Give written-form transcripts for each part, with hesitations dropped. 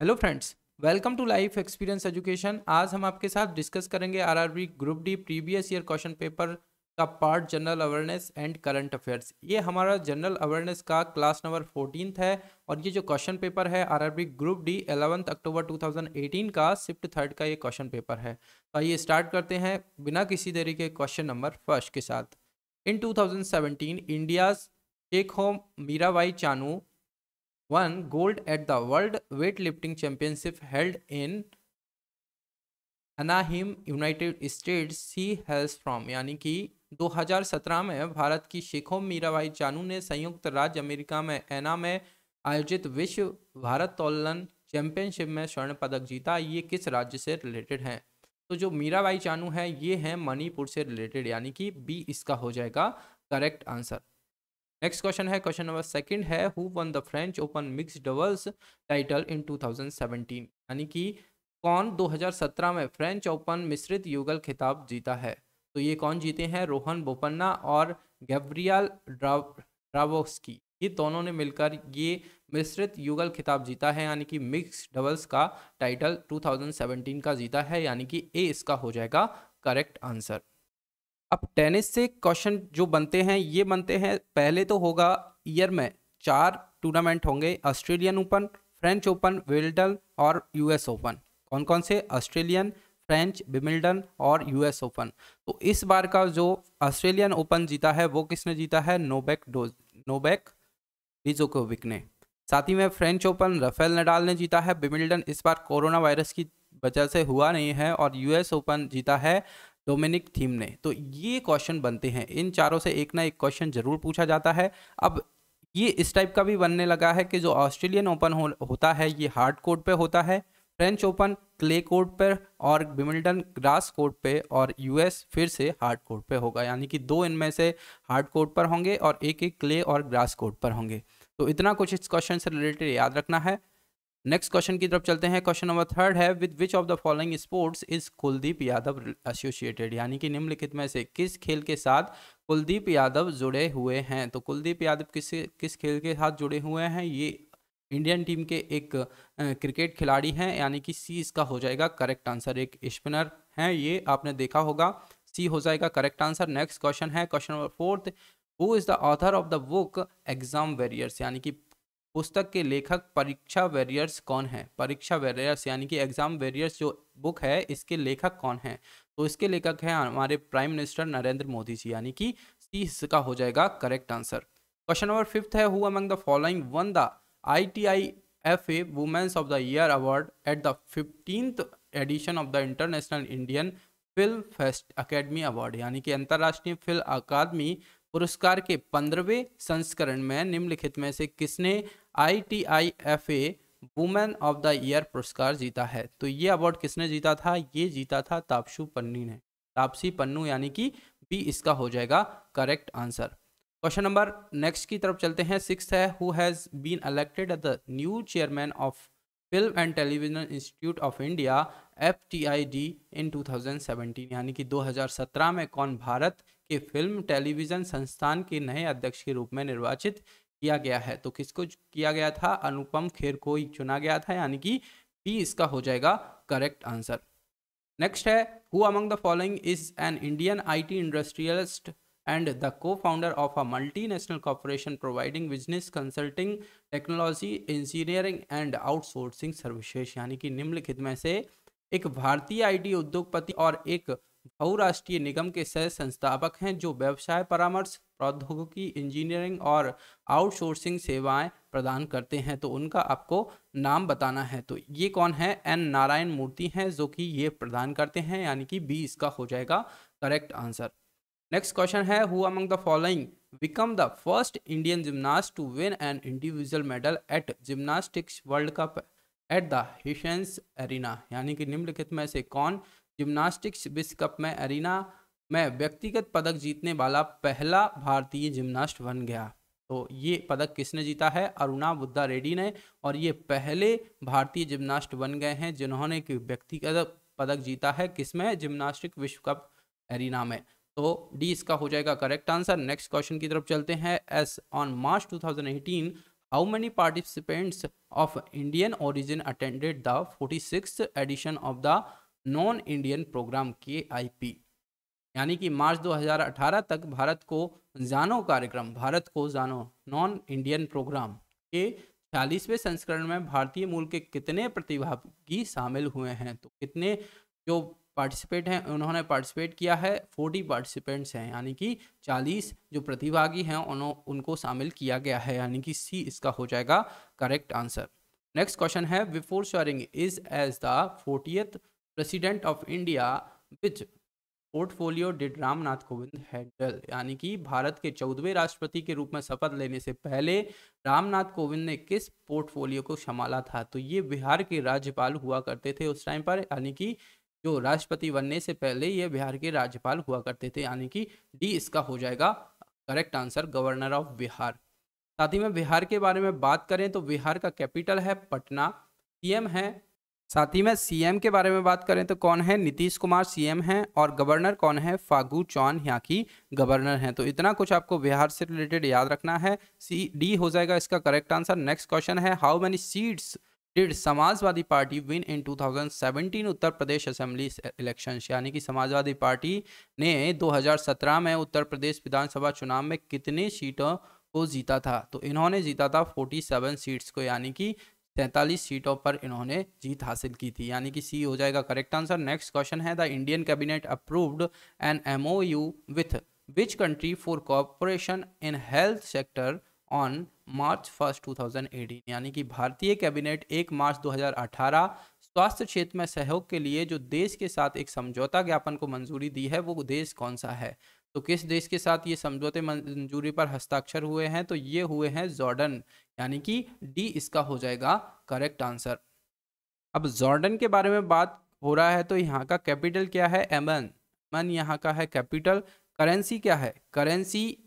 Hello friends, welcome to life experience education. आज हम आपके साथ डिस्कस करेंगे RRB group D previous year question paper का part general awareness and current affairs. ये हमारा जनरल अवेयरनेस का क्लास नंबर 14 है और ये जो क्वेश्चन पेपर है आरआरबी ग्रुप डी 11 अक्टूबर 2018 का शिफ्ट थर्ड का ये क्वेश्चन पेपर है। तो आइए स्टार्ट करते हैं बिना किसी देरी के क्वेश्चन नंबर फर्स्ट के साथ। इन 2017 इंडियाज टेक होम Mirabai Chanu won gold at the World Weightlifting Championship held in Anaheim United States सी हेल्स फ्रॉम। यानी कि 2017 में भारत की शिखोम मीराबाई चानू ने संयुक्त राज्य अमेरिका में एना में आयोजित विश्व भारोत्तोलन चैंपियनशिप में स्वर्ण पदक जीता। ये किस राज्य से रिलेटेड है? तो जो मीराबाई चानू है ये है मणिपुर से रिलेटेड, यानी कि बी इसका हो जाएगा करेक्ट आंसर। नेक्स्ट क्वेश्चन है, क्वेश्चन नंबर सेकंड है, who one the French open mixed doubles title in 2017। यानी कि कौन 2017 में फ्रेंच ओपन मिश्रित युगल खिताब जीता है? तो ये कौन जीते हैं? रोहन बोपन्ना और गैब्रियल ड्रावोस्की, ये दोनों ने मिलकर ये मिश्रित युगल खिताब जीता है, यानी कि मिक्स डबल्स का टाइटल 2017 का जीता है, यानी कि ए इसका हो जाएगा करेक्ट आंसर। अब टेनिस से क्वेश्चन जो बनते हैं ये बनते हैं, पहले तो होगा ईयर में 4 टूर्नामेंट होंगे, Australian open, French open, Wimbledon और यूएस ओपन। कौन कौन से? ऑस्ट्रेलियन, फ्रेंच, विंबलडन और यूएस ओपन। तो इस बार का जो ऑस्ट्रेलियन ओपन जीता है वो किसने जीता है? नोवेक डिजोकोविक ने। साथ ही में फ्रेंच ओपन राफेल नडाल ने जीता है। विंबलडन इस बार कोरोना वायरस की वजह से हुआ नहीं है और यूएस ओपन जीता है डोमिनिक थीम ने। तो ये क्वेश्चन बनते हैं, इन चारों से एक ना एक क्वेश्चन जरूर पूछा जाता है। अब ये इस टाइप का भी बनने लगा है कि जो ऑस्ट्रेलियन ओपन होता है ये हार्ड कोर्ट पे होता है, फ्रेंच ओपन क्ले कोर्ट पर और विंबलडन ग्रास कोर्ट पे, और यूएस फिर से हार्ड कोर्ट पे होगा। यानी कि दो इनमें से हार्ड कोर्ट पर होंगे और एक एक क्ले और ग्रास कोर्ट पर होंगे। तो इतना कुछ इस क्वेश्चन से रिलेटेड याद रखना है। नेक्स्ट क्वेश्चन की तरफ चलते हैं। क्वेश्चन नंबर थर्ड है, with which of the following sports is Kuldeep Yadav associated. यानी कि निम्नलिखित में से किस खेल के साथ कुलदीप यादव जुड़े हुए हैं? तो कुलदीप यादव किस खेल के साथ जुड़े हुए हैं? ये इंडियन टीम के एक क्रिकेट खिलाड़ी हैं, यानी कि सी इसका हो जाएगा करेक्ट आंसर। एक स्पिनर हैं, ये आपने देखा होगा, सी हो जाएगा करेक्ट आंसर। नेक्स्ट क्वेश्चन है, question number fourth, who is the author of the book exam warriors. यानी कि पुस्तक के लेखक परीक्षा वॉरियर्स कौन है? परीक्षा वॉरियर्स यानी कि एग्जाम वॉरियर्स जो बुक है इसके लेखक कौन है? तो इसके लेखक हैं हमारे प्राइम मिनिस्टर नरेंद्र मोदी जी, यानी कि सी इसका हो जाएगा correct answer. Question number fifth है, who among the following won the ITIFA women's of the year award at the 15th edition of the International Indian Film Fest Academy Award. यानी कि अंतर्राष्ट्रीय film अकादमी पुरस्कार के 15वें संस्करण में निम्नलिखित में से किसने ITIFA women of the year पुरस्कार जीता है? तो ये अवार्ड किसने जीता था? ये जीता था तापसू पन्नू ने, तापसी पन्नू, यानी कि बी इसका हो जाएगा correct answer. Question number next की तरफ चलते हैं। सिक्स्थ है, who has been elected as the new chairman of Film and Television Institute of India FTID in 2017। यानी कि 2017 में कौन भारत के फिल्म टेलीविजन संस्थान के नए अध्यक्ष के रूप में निर्वाचित किया गया है? तो किसको किया गया था? अनुपम खेर को ही चुना गया था, यानी कि बी इसका हो जाएगा करेक्ट आंसर। नेक्स्ट है, who among the following is an Indian IT industrialist and the co-founder of a multinational corporation providing business consulting technology engineering and outsourcing services। यानी कि निम्नलिखित में से एक भारतीय IT उद्योगपति और एक बहुराष्ट्रीय निगम के सह संस्थापक हैं जो व्यवसाय परामर्श, प्रौद्योगिकी, इंजीनियरिंग और आउटसोर्सिंग सेवाएं प्रदान करते हैं। तो उनका आपको नाम बताना है। तो ये कौन है? N नारायण मूर्ति हैं जो कि ये प्रदान करते हैं, यानी कि बी इसका हो जाएगा करेक्ट आंसर। नेक्स्ट क्वेश्चन है, who among the following become the first Indian gymnast to win an individual medal at gymnastics World Cup at the Hisense Arena. यानी कि निम्नलिखित में से कौन जिम्नास्टिक्स विश्व कप में एरिना में व्यक्तिगत पदक जीतने वाला पहला भारतीय जिम्नास्ट बन गया? तो ये पदक किसने जीता है? अरुणा बुद्धा रेड्डी ने, और ये पहले भारतीय जिम्नास्ट बन गए हैं जिन्होंने व्यक्तिगत पदक जीता है किसमें? जिम्नास्टिक विश्व कप एरिना में। तो डी इसका हो जाएगा करेक्ट आंसर। नेक्स्ट क्वेश्चन की तरफ चलते हैं। As on March 2018 how many participants of Indian origin attended the 46th edition of the Know India Programme KIP, यानी कि मार्च 2018 तक भारत को जानो नॉन इंडियन प्रोग्राम के 46वें संस्करण में भारतीय मूल के कितने प्रतिभागी शामिल हुए हैं? तो कितने जो पार्टिसिपेट हैं उन्होंने पार्टिसिपेट किया है? 40 पार्टिसिपेंट्स हैं, यानी कि 40 जो प्रतिभागी हैं उनको शामिल किया गया है, यानी कि सी इसका हो जाएगा करेक्ट आंसर। नेक्स्ट क्वेश्चन है, before swearing is as the 40th president of India which portfolio did Ramnath Kovind handle, यानी कि भारत के 14वें राष्ट्रपति के रूप में शपथ लेने से पहले रामनाथ कोविंद ने किस पोर्टफोलियो को संभाला था? तो ये बिहार के राज्यपाल हुआ करते थे उस टाइम पर, यानी कि जो राष्ट्रपति बनने से पहले ये बिहार के राज्यपाल हुआ करते थे, यानी कि डी इसका हो जाएगा correct answer, governor of Bihar. साथ ही में बिहार के बारे में बात करें तो बिहार का कैपिटल है पटना, सीएम है, साथ ही में सीएम के बारे में बात करें तो कौन है? नीतीश कुमार सीएम हैं, और गवर्नर कौन है? फागू चौहान यहाँ की गवर्नर हैं। तो इतना कुछ आपको बिहार से रिलेटेड याद रखना है, डी हो जाएगा इसका करेक्ट आंसर। नेक्स्ट क्वेश्चन है, how many seats did Samajwadi party win in 2017 Uttar Pradesh assembly elections, यानी कि समाजवादी पार्टी ने 2017 में उत्तर प्रदेश विधानसभा चुनाव में कितने सीटों को जीता था? तो इन्होंने जीता था 47 सीट्स को, यानी कि 43 सीटों पर इन्होंने जीत हासिल की थी, यानी कि सी हो जाएगा करेक्ट आंसर। नेक्स्ट क्वेश्चन है, the Indian cabinet approved an MOU with which country for cooperation in health sector on March 1 2018, यानी कि भारतीय कैबिनेट 1 मार्च 2018 स्वास्थ्य क्षेत्र में सहयोग के लिए जो देश के साथ एक समझौता ज्ञापन को मंजूरी दी है वो देश कौन सा है? तो किस देश के साथ ये समझौते मंजूरी पर हस्ताक्षर हुए हैं? तो ये हुए हैं जॉर्डन, यानी कि डी इसका हो जाएगा करेक्ट आंसर। अब जॉर्डन के बारे में बात हो रहा है तो यहाँ का कैपिटल क्या है? एमन, मन यहाँ का है कैपिटल। करेंसी क्या है? करेंसी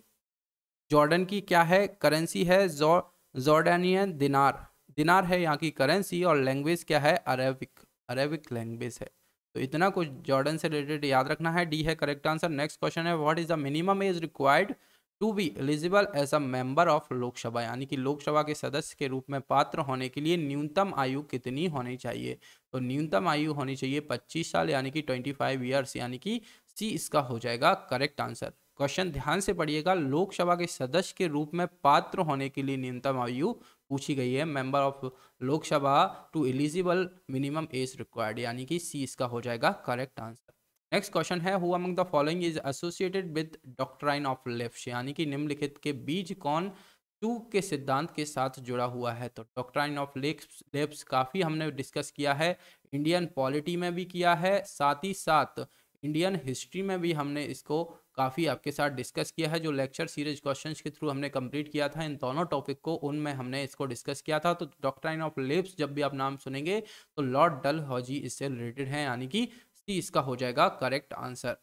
जॉर्डन की क्या है? करेंसी है जॉर्डानियन दिनार, दिनार है यहाँ की करेंसी, और लैंग्वेज क्या है? अरेबिक, अरेबिक लैंग्वेज है। तो इतना कुछ जॉर्डन से रिलेटेड याद रखना है, डी है करेक्ट आंसर। नेक्स्ट क्वेश्चन है, what is the minimum age required to be eligible as a member of Lok Sabha, यानी कि लोकसभा के सदस्य के रूप में पात्र होने के लिए न्यूनतम आयु कितनी होनी चाहिए? तो न्यूनतम आयु होनी चाहिए 25 साल, यानी कि 25 ईयर्स, यानी कि सी इसका हो जाएगा करेक्ट आंसर। क्वेश्चन ध्यान से पढ़िएगा, लोकसभा के सदस्य के रूप में पात्र होने के लिए न्यूनतम आयु पूछी गई है, member of Lok Sabha to eligible minimum age required, यानी कि सी इसका हो जाएगा करेक्ट आंसर। नेक्स्ट क्वेश्चन है, who among the following is associated with doctrine of left, यानी कि निम्नलिखित के बीच कौन चूक के सिद्धांत के साथ जुड़ा हुआ है? तो डॉक्ट्राइन ऑफ लेफ्ट काफ़ी हमने डिस्कस किया है, इंडियन पॉलिटी में भी किया है, साथ ही साथ इंडियन हिस्ट्री में भी हमने इसको काफ़ी आपके साथ डिस्कस किया है। जो लेक्चर सीरीज क्वेश्चंस के थ्रू हमने कंप्लीट किया था इन दोनों टॉपिक को, उनमें हमने इसको डिस्कस किया था। तो डॉक्ट्राइन ऑफ लेफ्ट जब भी आप नाम सुनेंगे तो लॉर्ड डलहौजी इससे रिलेटेड है, यानी कि सी इसका हो जाएगा करेक्ट आंसर।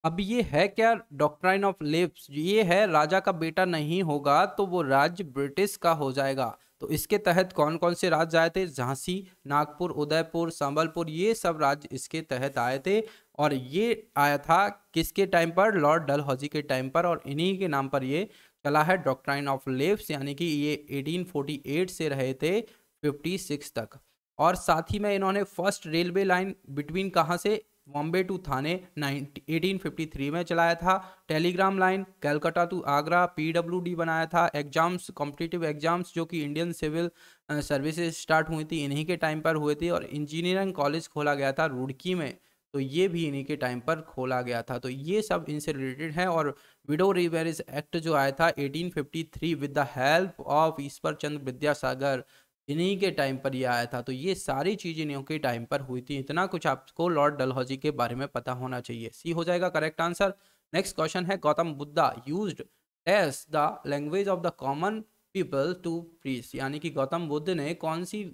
अब ये है क्या डॉक्ट्राइन ऑफ लेफ्ट? ये है राजा का बेटा नहीं होगा तो वो राज्य ब्रिटिश का हो जाएगा। तो इसके तहत कौन कौन से राज्य आए थे? झांसी, नागपुर, उदयपुर, संबलपुर, ये सब राज्य इसके तहत आए थे, और ये आया था किसके टाइम पर? लॉर्ड डलहौजी के टाइम पर, और इन्हीं के नाम पर ये चला है डॉक्ट्राइन ऑफ लेफ्ट, यानी कि ये 1848 से रहे थे 56 तक। और साथ ही में इन्होंने फर्स्ट रेलवे लाइन बिटवीन कहाँ से? बॉम्बे टू थाने 1853 में चलाया था। Telegram line Calcutta to Agra PWD बनाया था। एग्जाम्स, कॉम्पिटिटिव एग्जाम्स जो कि इंडियन सिविल सर्विसेज स्टार्ट हुई थी इन्हीं के टाइम पर हुए थे। और इंजीनियरिंग कॉलेज खोला गया था रुड़की में, तो ये भी इन्हीं के टाइम पर खोला गया था। तो ये सब इनसे रिलेटेड है। और विडो रिवेरिस एक्ट जो आया था 1853 with the help of Ishwar Chandra Vidyasagar, इन्हीं के टाइम पर ये आया था। तो ये सारी चीज़ें इन्हीं के टाइम पर हुई थी। इतना कुछ आपको लॉर्ड डलहौजी के बारे में पता होना चाहिए, सी हो जाएगा करेक्ट आंसर। नेक्स्ट क्वेश्चन है, Gautam Buddha used as the language of the common people to preach, यानी कि गौतम बुद्ध ने कौन सी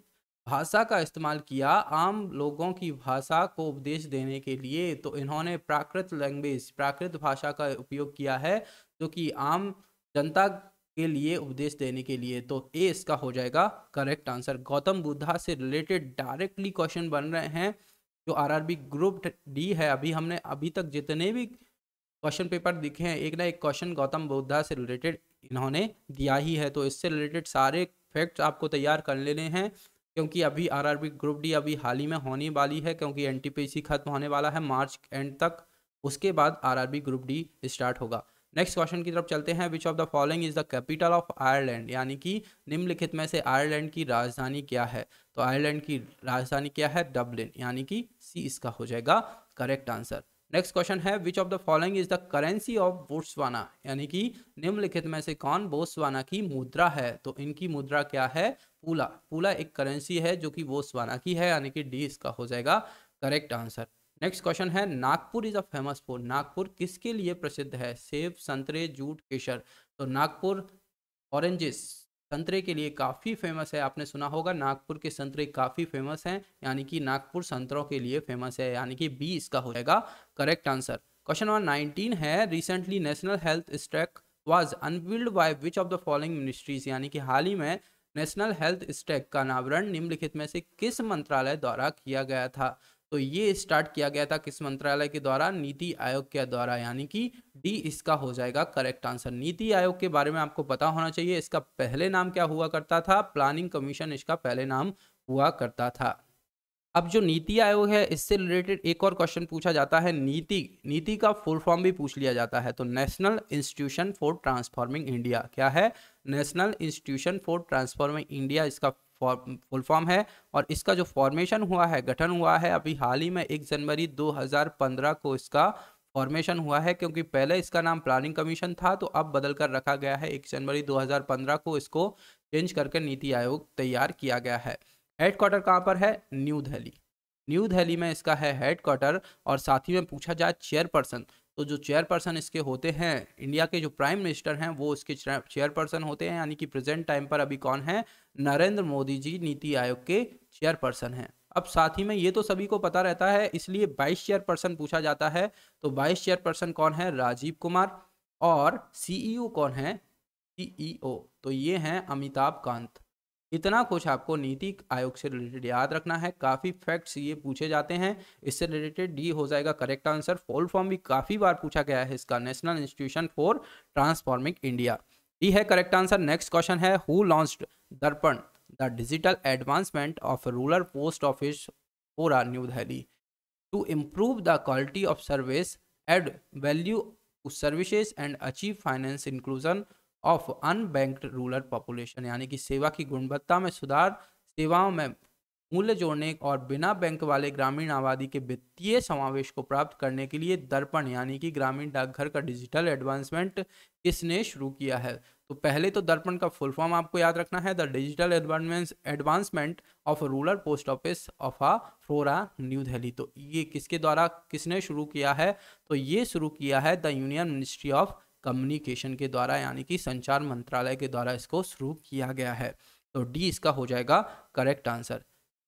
भाषा का इस्तेमाल किया आम लोगों की भाषा को उपदेश देने के लिए? तो इन्होंने प्राकृत लैंग्वेज, प्राकृत भाषा का उपयोग किया है, जो कि आम जनता के लिए उपदेश देने के लिए। तो ए इसका हो जाएगा करेक्ट आंसर। गौतम बुद्धा से रिलेटेड डायरेक्टली क्वेश्चन बन रहे हैं जो RRB ग्रुप डी है। अभी तक जितने भी क्वेश्चन पेपर दिखे हैं, एक ना एक क्वेश्चन गौतम बुद्धा से रिलेटेड इन्होंने दिया ही है। तो इससे रिलेटेड सारे फैक्ट्स आपको तैयार कर लेने हैं, क्योंकि अभी आरआरबी ग्रुप डी अभी हाल ही में होने वाली है, क्योंकि एनटीपीसी खत्म होने वाला है मार्च एंड तक, उसके बाद आरआरबी ग्रुप डी स्टार्ट होगा। नेक्स्ट क्वेश्चन की तरफ चलते हैं। Which of the following is the capital of Ireland, यानी कि निम्नलिखित में से आयरलैंड की राजधानी क्या है। तो आयरलैंड की राजधानी क्या है, डबलिन, यानी कि सी इसका हो जाएगा करेक्ट आंसर। नेक्स्ट क्वेश्चन है which of the following is the currency of Botswana, यानी कि निम्नलिखित में से कौन बोत्सवाना की मुद्रा है। तो इनकी मुद्रा क्या है, पूला। पूला एक करेंसी है जो कि बोत्सवाना की है, यानी कि डी इसका हो जाएगा करेक्ट आंसर। नेक्स्ट क्वेश्चन है Nagpur is a famous for, Nagpur किसके लिए प्रसिद्ध है। सेब, संतरे, जूट, केसर। तो नागपुर ऑरेंजेस, संतरे के लिए काफ़ी फेमस है। आपने सुना होगा नागपुर के संतरे काफ़ी फेमस हैं, यानी कि नागपुर संतरों के लिए फेमस है, यानी कि बी इसका हो जाएगा करेक्ट आंसर। क्वेश्चन नंबर 19 है recently national health stack was unveiled by which of the following ministries, यानी कि हाल ही में नेशनल हेल्थ स्टैक का अनावरण निम्नलिखित में से किस मंत्रालय द्वारा किया गया था। तो ये स्टार्ट किया गया था किस मंत्रालय के द्वारा, नीति आयोग के द्वारा, यानी कि डी इसका हो जाएगा करेक्ट आंसर। नीति आयोग के बारे में आपको पता होना चाहिए, इसका पहले नाम क्या हुआ करता था, प्लानिंग कमीशन इसका पहले नाम हुआ करता था। अब जो नीति आयोग है इससे रिलेटेड एक और क्वेश्चन पूछा जाता है, नीति का फुल फॉर्म भी पूछ लिया जाता है। तो national Institution for Transforming India क्या है, national Institution for Transforming India इसका फुल फॉर्म है। और इसका जो फॉर्मेशन हुआ है, गठन हुआ है अभी हाल ही में 1 जनवरी 2015 को इसका फॉर्मेशन हुआ है, क्योंकि पहले इसका नाम प्लानिंग कमीशन था, तो अब बदल कर रखा गया है 1 जनवरी 2015 को इसको चेंज करके नीति आयोग तैयार किया गया है। हेडक्वार्टर कहाँ पर है, न्यू दिल्ली, न्यू दिल्ली में इसका है हेडक्वार्टर। और साथ ही में पूछा जाए चेयरपर्सन, तो जो चेयरपर्सन इसके होते हैं, इंडिया के जो प्राइम मिनिस्टर हैं वो इसके चेयरपर्सन होते हैं, यानी कि प्रेजेंट टाइम पर अभी कौन है, नरेंद्र मोदी जी नीति आयोग के चेयरपर्सन हैं। अब साथ ही में ये तो सभी को पता रहता है, इसलिए 22 चेयरपर्सन पूछा जाता है। तो 22 चेयरपर्सन कौन है, राजीव कुमार। और सीईओ कौन है, सीईओ तो ये हैं अमिताभ कांत। इतना कुछ आपको नीति आयोग से रिलेटेड याद रखना है, काफ़ी फैक्ट्स ये पूछे जाते हैं, इससे रिलेटेड डी हो जाएगा करेक्ट आंसर। फुल फॉर्म भी काफ़ी बार पूछा गया है इसका, National Institution for Transforming India, D है करेक्ट आंसर। नेक्स्ट क्वेश्चन है who launched Darpan the digital advancement of rural post office for a new Delhi to improve the quality of service, add value to services and achieve finance inclusion of unbanked rural population, यानी कि सेवा की गुणवत्ता में सुधार, सेवाओं में मूल्य जोड़ने और बिना बैंक वाले ग्रामीण आबादी के वित्तीय समावेश को प्राप्त करने के लिए दर्पण यानी कि ग्रामीण डाकघर का डिजिटल एडवांसमेंट किसने शुरू किया है। तो पहले तो दर्पण का फुल फॉर्म आपको याद रखना है, the digital advancement of rural post office of flora new Delhi. तो ये किसके द्वारा, किसने शुरू किया है, तो ये शुरू किया है the union ministry of communication के द्वारा, यानी कि संचार मंत्रालय के द्वारा इसको शुरू किया गया है। तो डी इसका हो जाएगा करेक्ट आंसर।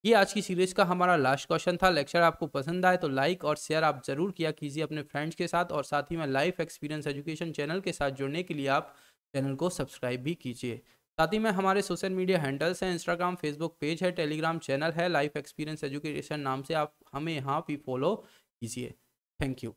ये आज की सीरीज का हमारा लास्ट क्वेश्चन था। लेक्चर आपको पसंद आए तो लाइक और शेयर आप जरूर किया कीजिए अपने फ्रेंड्स के साथ, और साथ ही में लाइफ एक्सपीरियंस एजुकेशन चैनल के साथ जुड़ने के लिए आप चैनल को सब्सक्राइब भी कीजिए। साथ ही में हमारे सोशल मीडिया हैंडल्स हैं, इंस्टाग्राम, फेसबुक पेज है, टेलीग्राम चैनल है, लाइफ एक्सपीरियंस एजुकेशन नाम से आप हमें यहाँ भी फॉलो कीजिए। Thank you.